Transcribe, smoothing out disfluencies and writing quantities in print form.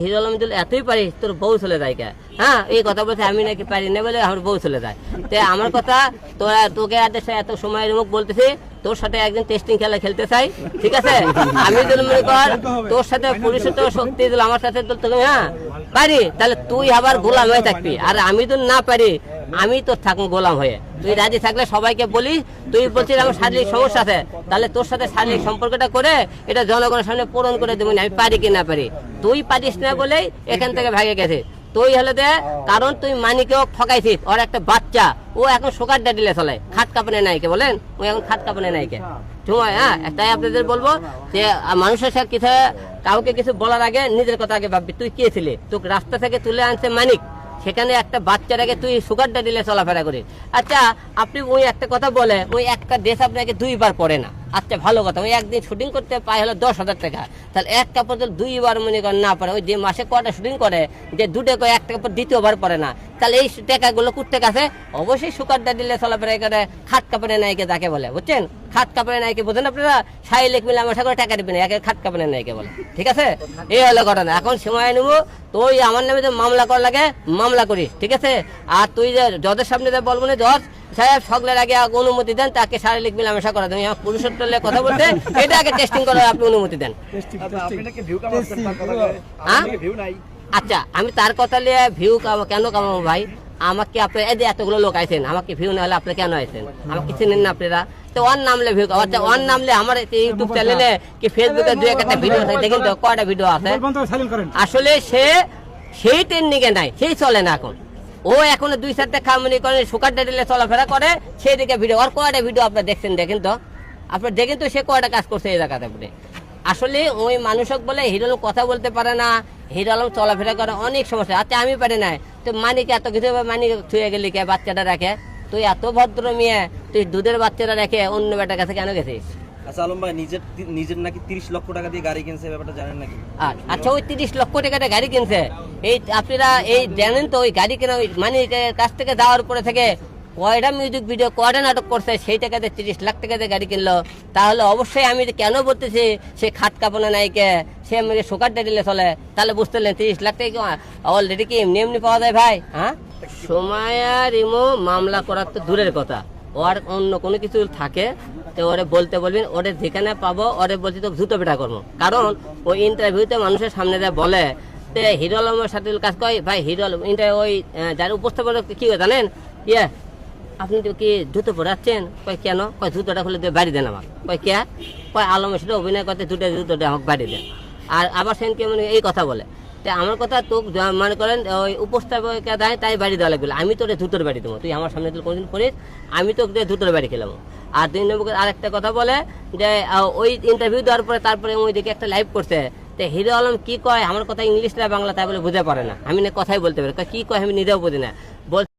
Hero Alam এতই পারি তোর বউ চলে যায় কে? হ্যাঁ, এই কথা বলছে আমি নাকি পারি না বলে আমার বউ চলে যায়। তো আমার কথা তোকে এত সময়ের মুখ বলতেছি, তোর সাথে একদিন টেস্টিং খেলা খেলতে চাই, ঠিক আছে? আমি যদি মনে কর তোর সাথে পুলিশের তো শক্তি দিল, আমার সাথে তোকে হ্যাঁ পারি, তাহলে তুই আবার গোলাম হয়ে থাকবি। আর আমি তো না পারি, আমি তো থাকবো গোলাম হয়ে। তুই রাজি থাকলে সবাইকে বলিস, তুই বলছিস আমার শারীরিক সমস্যা আছে, তাহলে তোর সাথে শারীরিক সম্পর্কটা করে এটা জনগণের সামনে পূরণ করে দেবো, আমি পারি কি না পারি। তুই পারিস না বলেই এখান থেকে ভাগে গেছে। তুই হলে দে, কারণ তুই মানিকেও ঠকাইছিস। ওর একটা বাচ্চা, ও এখন সুগার ড্যাডিলে চলে, খাট কাঁপানে নাইকে বলেন, ও এখন খাট কাঁপানে নাইকে সময়। হ্যাঁ, তাই আপনাদের বলবো যে মানুষের সাথে কিছু কাউকে কিছু বলার আগে নিজের কথা আগে ভাববি। তুই কে ছিলি? তোকে রাস্তা থেকে তুলে আনছে মানিক, সেখানে একটা বাচ্চাটাকে তুই সুগার ড্যাডিলে চলাফেরা করিস। আচ্ছা, আপনি ওই একটা কথা বলে ওই একটা দেশ আপনাকে 2 বার পড়ে না। আচ্ছা, ভালো কথা, ওই একদিন শুটিং করতে পায় হলো 10,000 টাকা, তাহলে এক কাপড় 2 বার মনে করেন না পারে, ওই যে মাসে কটা শুটিং করে যে 2 টাকা একটা কাপড় 2বার পরে না, তাহলে এই টাকাগুলো কুটতে কাছে অবশ্যই সুগার ড্যাডিলে চলাফেরা করে খাট কাপড়ে নাইকে যাকে বলে, বুঝছেন? খাট কাপড়ে নাইকে বোঝেন আপনারা? শাইলেক মিলে আমার সাথে টাকা দিবেন, একে খাট কাপড়ে নাইকে বলে, ঠিক আছে? এই হলো ঘটনা। এখন সময় নেবো, তুই আমার নামে যে মামলা করা লাগে মামলা করিস, ঠিক আছে? আর তুই যে জজের সামনে যে বলবো না, জজ সাহেব সকলের আগে অনুমতি দেন, তাকে শারীরিক মিলামেশা করা দেন, পুরুষের টলে কথা বলতে এটা আগে টেস্টিং করার আপনি অনুমতি দেন। আচ্ছা, আমি তার কথা নিয়ে ভিউ কেন কামাবো ভাই? আমাকে আপনি এই যে এতগুলো লোক আইছেন, আমাকে ভিউ না হলে আপনি কেন আইছেন? আমাকে চিনেন না আপনারা? তো ওয়ান নামলে ভিউ, আচ্ছা ওয়ান নামলে আমার ইউটিউব চ্যানেলে কি ফেসবুকে 2-1টা ভিডিও আছে, দেখেন তো কয়টা ভিডিও আছে। আসলে সে সেই টেকনিকে নাই, সেই চলে না এখন। ও এখন 2-4টা খামনি করে সুগার ড্যাডিলে চলাফেরা করে, সেই দিকে ভিডিও। আর কয়টা ভিডিও আপনার দেখছেন? দেখেন তো, আপনার দেখেন তো সে কয়টা কাজ করছে এই জায়গাতে আপনি। আসলে ওই মানুষক বলে হিরো আলম কথা বলতে পারে না, হিরো আলম চলাফেরা করে, অনেক সমস্যা। আচ্ছা, আমি পারি না, তো মানিক এত কিছু মানিক থুয়ে গেলি কে? বাচ্চাটা রাখে, তুই এত ভদ্র মেয়ে, তুই দুধের বাচ্চাটা রেখে অন্য বেটার কাছে কেন গেছিস? আচ্ছা আলম ভাই, নিজের নাকি 30 লক্ষ টাকা দিয়ে গাড়ি কিনছে, ব্যাপারটা জানেন নাকি? আচ্ছা, ওই 30 লক্ষ টাকাটা গাড়ি কিনছে, এই আপনারা এই জানেন তো? ওই গাড়ি কেনা ওই মানিকের কাছ থেকে যাওয়ার পরে থেকে কয়টা মিউজিক ভিডিও, কয়টা নাটক করছে, সেই টাকাতে 30 লাখ টাকাতে গাড়ি কিনলো। তাহলে অবশ্যই আমি কেন বলতেছি সে খাট কাঁপানো নাইকে, সে আমাকে সুগার ড্যাডিলে চলে, তাহলে বুঝতে পারলেন 30 লাখ টাকা অলরেডি কি এমনি এমনি পাওয়া যায় ভাই? হ্যাঁ, সময় আর ইমো মামলা করার তো দূরের কথা, ওর অন্য কোনো কিছু থাকে তো ওরে বলতে বলবেন, ওরে যেখানে পাবো ওরে বলছি তো জুতো পেটা করবো। কারণ ওই ইন্টারভিউতে মানুষের সামনে যা বলে, হিরো আলমের সাথে কাজ করে ভাই, হিরো আলম ওই যার উপস্থাপন কি জানেন, ইয়ে আপনি তো কি জুতো পরাচ্ছেন? কয় কেন? কয় জুতোটা খুলে দিয়ে বাড়ি দেন আমার। কয় কে? কয় আলমের সাথে অভিনয় করতে জুতোটা আমাকে বাড়ি দেন। আর আবার সেনকে মানে এই কথা বলে, তাই আমার কথা তো মনে করেন ওই উপস্থাপকে দেয়, তাই বাড়ি দেওয়া লাগবে। আমি তো জুতোর বাড়ি দেবো, তুই আমার সামনে তুই কোনোদিন করিস, আমি তো জুতোর বাড়ি খেলাম। আর 2 নম্বর আরেকটা কথা বলে যে ওই ইন্টারভিউ দেওয়ার পরে তারপরে ওই দিকে একটা লাইভ করছে, তো হিরো আলম কি কয় আমার কথা ইংলিশ না বাংলা তাই বলে বুঝতে পারে না। আমি না কথাই বলতে পারি, কি কয় আমি নিজেও বুঝি না।